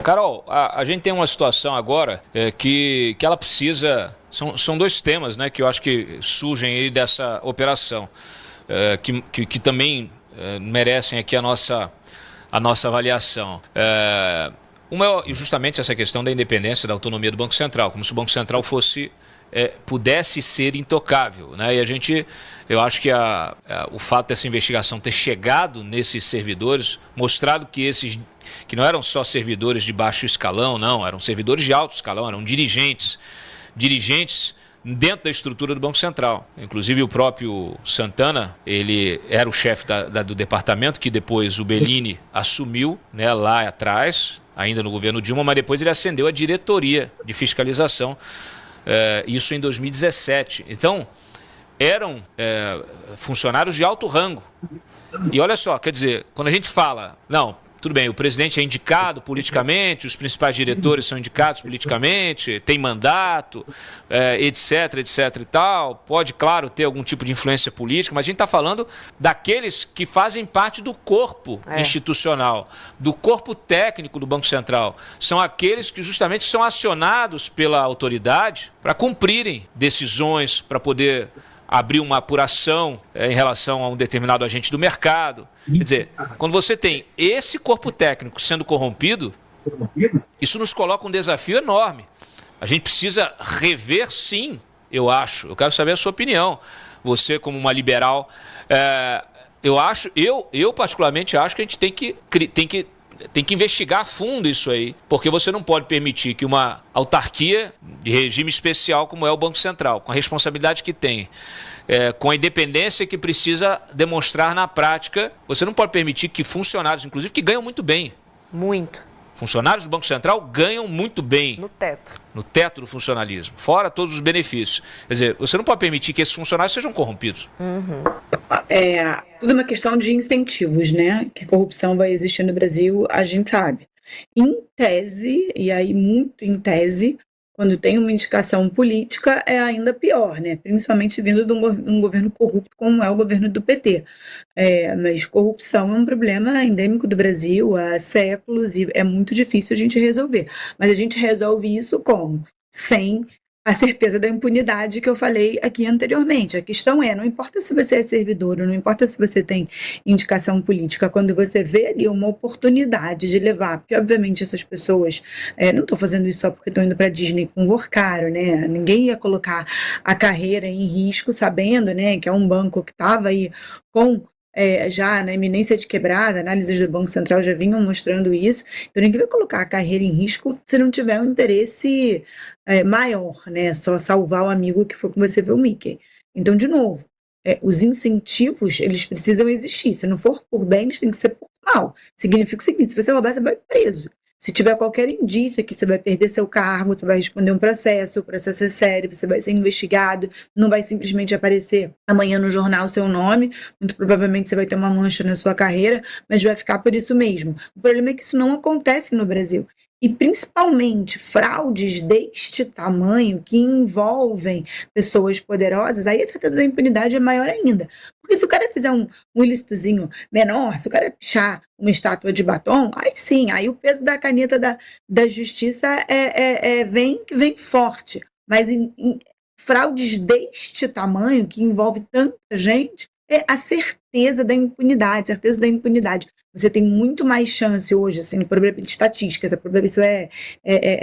Carol, a gente tem uma situação agora que ela precisa... São dois temas, né, que eu acho que surgem aí dessa operação, que também merecem aqui a nossa avaliação. Uma é justamente essa questão da independência, da autonomia do Banco Central, como se o Banco Central pudesse ser intocável, né? E eu acho que o fato dessa investigação ter chegado nesses servidores, mostrado que não eram só servidores de baixo escalão, não, eram servidores de alto escalão, eram dirigentes dentro da estrutura do Banco Central. Inclusive o próprio Santana, ele era o chefe do departamento, que depois o Bellini assumiu, né, lá atrás, ainda no governo Dilma, mas depois ele ascendeu à diretoria de fiscalização, isso em 2017. Então, eram funcionários de alto rango. E olha só, quer dizer, quando a gente fala, não, tudo bem, o presidente é indicado politicamente, os principais diretores são indicados politicamente, tem mandato, etc e tal, pode, claro, ter algum tipo de influência política, mas a gente está falando daqueles que fazem parte do corpo institucional, do corpo técnico do Banco Central. São aqueles que justamente são acionados pela autoridade para cumprirem decisões, para poder abrir uma apuração em relação a um determinado agente do mercado. Quer dizer, quando você tem esse corpo técnico sendo corrompido, isso nos coloca um desafio enorme. A gente precisa rever, sim, eu acho. Eu quero saber a sua opinião. Você, como uma liberal, eu particularmente acho que a gente tem que investigar a fundo isso aí, porque você não pode permitir que uma autarquia de regime especial como é o Banco Central, com a responsabilidade que tem, com a independência que precisa demonstrar na prática, você não pode permitir que funcionários, inclusive, que ganham muito bem. Muito. Funcionários do Banco Central ganham muito bem. No teto. No teto do funcionalismo, fora todos os benefícios. Quer dizer, você não pode permitir que esses funcionários sejam corrompidos. Tudo uma questão de incentivos, né? Que corrupção vai existir no Brasil, a gente sabe. Em tese, e aí muito em tese, quando tem uma indicação política, é ainda pior, né? Principalmente vindo de um governo corrupto como é o governo do PT. Mas corrupção é um problema endêmico do Brasil há séculos e é muito difícil a gente resolver. Mas a gente resolve isso como? Sem a certeza da impunidade que eu falei aqui anteriormente. A questão não importa se você é servidor, não importa se você tem indicação política, quando você vê ali uma oportunidade de levar, porque obviamente essas pessoas não estão fazendo isso só porque estão indo para a Disney com Vorcaro, né? Ninguém ia colocar a carreira em risco sabendo, né, que é um banco que estava aí com já na iminência de quebrada, análises do Banco Central já vinham mostrando isso, então ninguém vai colocar a carreira em risco se não tiver um interesse maior, né, só salvar o amigo que foi com você ver o Mickey. Então, de novo, os incentivos, eles precisam existir, se não for por bem, eles têm que ser por mal. Significa o seguinte, se você roubar, você vai preso. Se tiver qualquer indício aqui, você vai perder seu cargo, você vai responder um processo, o processo é sério, você vai ser investigado, não vai simplesmente aparecer amanhã no jornal o seu nome, muito provavelmente você vai ter uma mancha na sua carreira, mas vai ficar por isso mesmo. O problema é que isso não acontece no Brasil. E principalmente fraudes deste tamanho que envolvem pessoas poderosas, aí a certeza da impunidade é maior ainda. Porque se o cara fizer um ilícitozinho menor, se o cara pichar uma estátua de batom, aí sim, aí o peso da caneta da justiça vem forte. Mas em fraudes deste tamanho, que envolve tanta gente, é a certeza da impunidade, certeza da impunidade. Você tem muito mais chance hoje, assim, de estatísticas, isso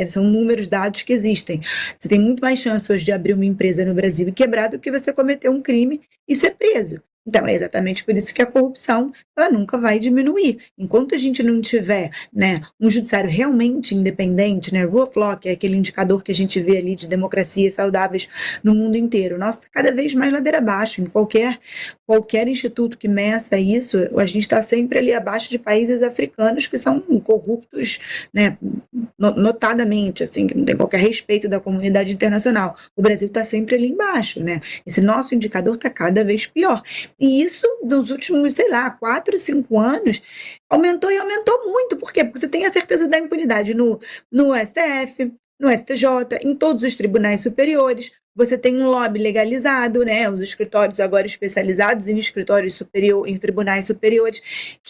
são números, dados que existem. Você tem muito mais chance hoje de abrir uma empresa no Brasil e quebrar do que você cometer um crime e ser preso. Então, é exatamente por isso que a corrupção ela nunca vai diminuir. Enquanto a gente não tiver, né, um judiciário realmente independente, né, rule of law, que é aquele indicador que a gente vê ali de democracias saudáveis no mundo inteiro, nossa, está cada vez mais ladeira abaixo. Em qualquer instituto que meça isso, a gente está sempre ali abaixo de países africanos que são corruptos, né, notadamente, assim, que não tem qualquer respeito da comunidade internacional. O Brasil está sempre ali embaixo, né? Esse nosso indicador está cada vez pior. E isso, nos últimos, 4, 5 anos, aumentou e aumentou muito. Por quê? Porque você tem a certeza da impunidade no STF, no STJ, em todos os tribunais superiores. você tem um lobby legalizado, né? Os escritórios agora especializados em escritórios superior, em tribunais superiores. O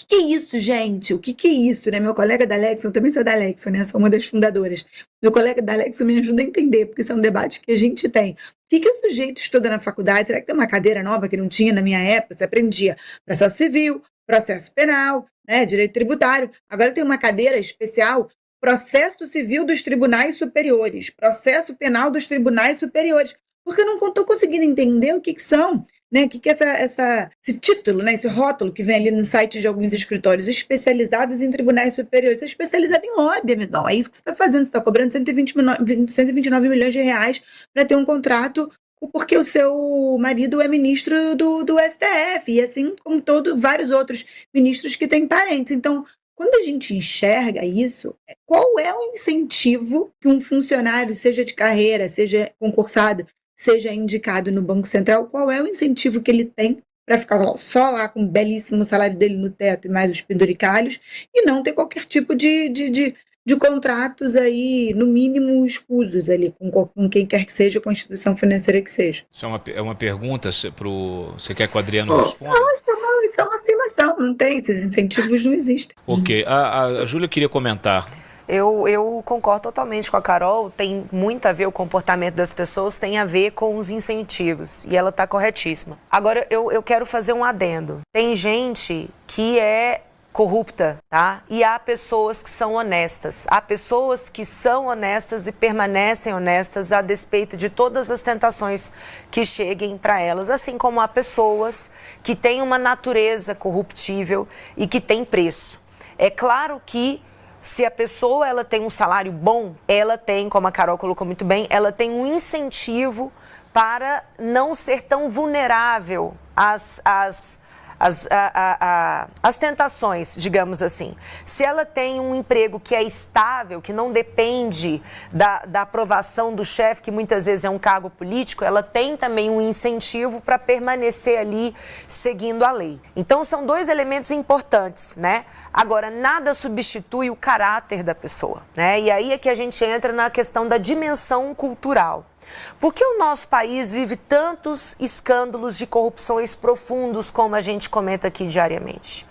que é isso, gente? O que é isso, né? Meu colega da Lexon, eu também sou da Lexon, né? Sou uma das fundadoras. Meu colega da Lexon me ajuda a entender, porque isso é um debate que a gente tem. O que o sujeito estuda na faculdade? Será que tem uma cadeira nova que não tinha na minha época? Você aprendia processo civil, processo penal, né? Direito tributário. Agora tem uma cadeira especial, processo civil dos tribunais superiores, processo penal dos tribunais superiores, porque eu não estou conseguindo entender o que são, né? O que é esse título, né? Esse rótulo que vem ali no site de alguns escritórios especializados em tribunais superiores. Você é especializado em lobby, amigão. É isso que você está fazendo. Você está cobrando 129 milhões de reais para ter um contrato porque o seu marido é ministro do STF, e assim como vários outros ministros que têm parentes. Então, quando a gente enxerga isso, qual é o incentivo que um funcionário, seja de carreira, seja concursado, seja indicado no Banco Central, qual é o incentivo que ele tem para ficar só lá com o belíssimo salário dele no teto e mais os penduricalhos e não ter qualquer tipo de contratos aí, no mínimo, escusos ali com quem quer que seja, com a instituição financeira que seja. Isso é uma pergunta você quer que o Adriano responda? Não, isso é uma afirmação, não tem, esses incentivos não existem. Ok, a Júlia queria comentar. Eu concordo totalmente com a Carol, tem muito a ver o comportamento das pessoas, tem a ver com os incentivos, e ela está corretíssima. Agora, eu quero fazer um adendo. Tem gente que é corrupta, tá? E há pessoas que são honestas. Há pessoas que são honestas e permanecem honestas a despeito de todas as tentações que cheguem para elas, assim como há pessoas que têm uma natureza corruptível e que têm preço. É claro que se a pessoa ela tem um salário bom, ela tem, como a Carol colocou muito bem, ela tem um incentivo para não ser tão vulnerável às tentações, digamos assim. Se ela tem um emprego que é estável, que não depende da aprovação do chefe, que muitas vezes é um cargo político, ela tem também um incentivo para permanecer ali seguindo a lei. Então, são dois elementos importantes, né? Agora, nada substitui o caráter da pessoa, né? E aí é que a gente entra na questão da dimensão cultural. Por que o nosso país vive tantos escândalos de corrupções profundos como a gente comenta aqui diariamente?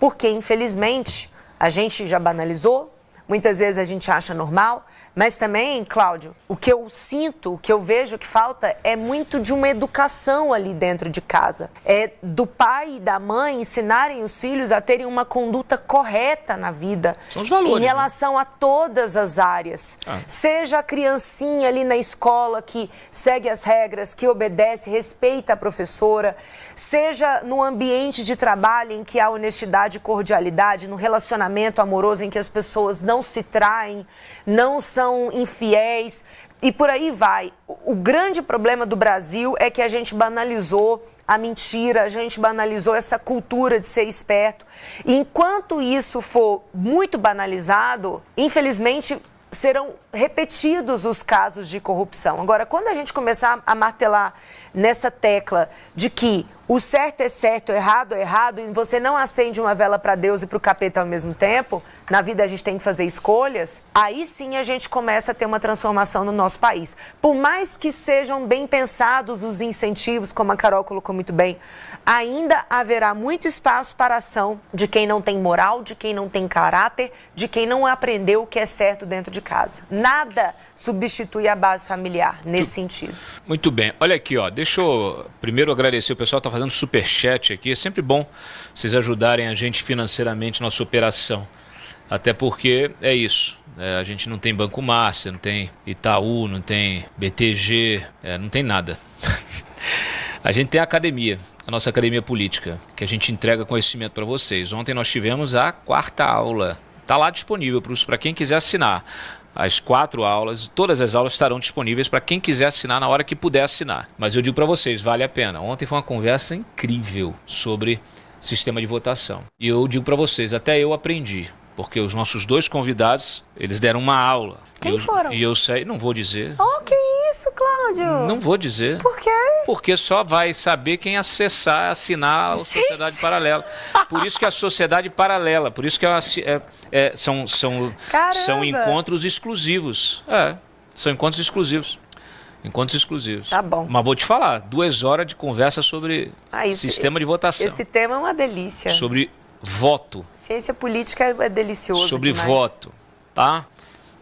Porque, infelizmente, a gente já banalizou, muitas vezes a gente acha normal, mas também, Cláudio, o que eu sinto, o que eu vejo que falta é muito de uma educação ali dentro de casa. É do pai e da mãe ensinarem os filhos a terem uma conduta correta na vida. São os valores, em relação a todas as áreas. Seja a criancinha ali na escola que segue as regras, que obedece, respeita a professora, seja no ambiente de trabalho em que há honestidade e cordialidade, no relacionamento amoroso em que as pessoas não se traem, não são infiéis e por aí vai. O grande problema do Brasil é que a gente banalizou a mentira, a gente banalizou essa cultura de ser esperto. E enquanto isso for muito banalizado, infelizmente serão repetidos os casos de corrupção. Agora, quando a gente começar a martelar nessa tecla de que o certo é certo, o errado é errado, e você não acende uma vela para Deus e para o capeta ao mesmo tempo, na vida a gente tem que fazer escolhas, aí sim a gente começa a ter uma transformação no nosso país. Por mais que sejam bem pensados os incentivos, como a Carol colocou muito bem, ainda haverá muito espaço para a ação de quem não tem moral, de quem não tem caráter, de quem não aprendeu o que é certo dentro de casa. Nada substitui a base familiar nesse sentido. Muito bem. Olha aqui, ó, deixa eu primeiro agradecer, o pessoal está fazendo superchat aqui, é sempre bom vocês ajudarem a gente financeiramente na nossa operação, até porque é isso, a gente não tem Banco Master, não tem Itaú, não tem BTG, não tem nada. A gente tem a academia, a nossa academia política, que a gente entrega conhecimento para vocês. Ontem nós tivemos a 4ª aula, está lá disponível para quem quiser assinar. As 4 aulas, todas as aulas estarão disponíveis para quem quiser assinar na hora que puder assinar. Mas eu digo para vocês, vale a pena. Ontem foi uma conversa incrível sobre sistema de votação. E eu digo para vocês, até eu aprendi. Porque os nossos 2 convidados, eles deram uma aula. Quem foram? E eu sei, não vou dizer. Oh, que isso, Cláudio? Não vou dizer. Por quê? Porque só vai saber quem assinar a Sociedade Paralela. Por isso que a Sociedade Paralela, por isso que são encontros exclusivos. São encontros exclusivos. Encontros exclusivos. Tá bom. Mas vou te falar, 2 horas de conversa sobre sistema de votação. Esse tema é uma delícia. Sobre voto. Ciência política é delicioso sobre demais. Voto, tá?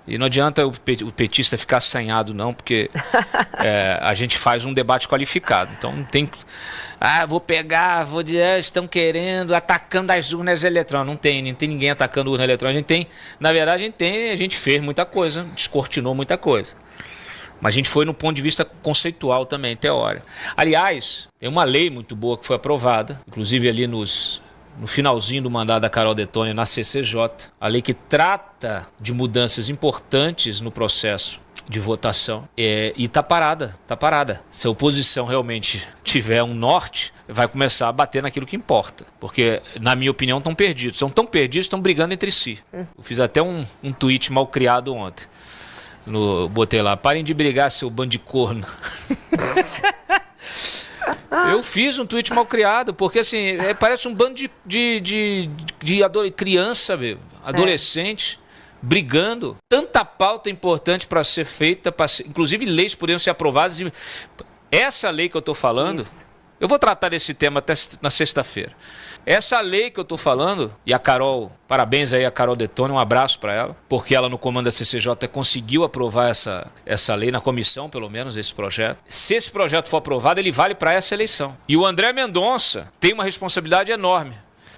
E não adianta o petista ficar assanhado, não, porque a gente faz um debate qualificado. Então não tem... vou dizer, estão querendo, atacando as urnas eletrônicas. Não tem ninguém atacando urna eletrônica. Na verdade, a gente fez muita coisa, descortinou muita coisa. Mas a gente foi no ponto de vista conceitual também, teórico. Aliás, tem uma lei muito boa que foi aprovada, inclusive ali no finalzinho do mandato da Carol Detoni na CCJ, a lei que trata de mudanças importantes no processo de votação, e está parada. Se a oposição realmente tiver um norte, vai começar a bater naquilo que importa, porque, na minha opinião, estão perdidos. Estão perdidos, estão brigando entre si. Eu fiz até um tweet mal criado ontem. Botei lá, parem de brigar, seu bando de corno. Eu fiz um tweet mal criado, porque assim, parece um bando de criança, adolescente, brigando. Tanta pauta importante para ser feita, inclusive leis poderiam ser aprovadas. Essa lei que eu estou falando, eu vou tratar desse tema até na sexta-feira. Essa lei que eu estou falando, e a Carol, parabéns aí a Carol Detoni, um abraço para ela, porque ela no comando da CCJ conseguiu aprovar essa lei, na comissão pelo menos, esse projeto. Se esse projeto for aprovado, ele vale para essa eleição. E o André Mendonça tem uma responsabilidade enorme,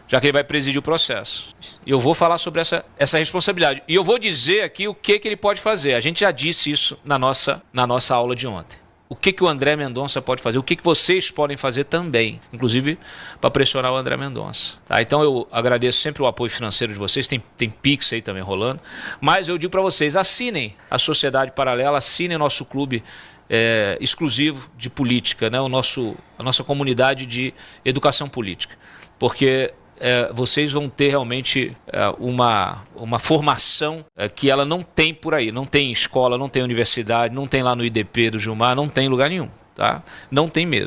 já que ele vai presidir o processo. E eu vou falar sobre essa responsabilidade. E eu vou dizer aqui o que ele pode fazer. A gente já disse isso na nossa aula de ontem. O que o André Mendonça pode fazer, o que vocês podem fazer também, inclusive para pressionar o André Mendonça. Tá? Então eu agradeço sempre o apoio financeiro de vocês, tem Pix aí também rolando, mas eu digo para vocês, assinem a Sociedade Paralela, assinem nosso clube exclusivo de política, né? A nossa comunidade de educação política, porque vocês vão ter realmente uma formação que ela não tem por aí, não tem escola, não tem universidade, não tem lá no IDP do Gilmar, não tem em lugar nenhum, tá? Não tem mesmo.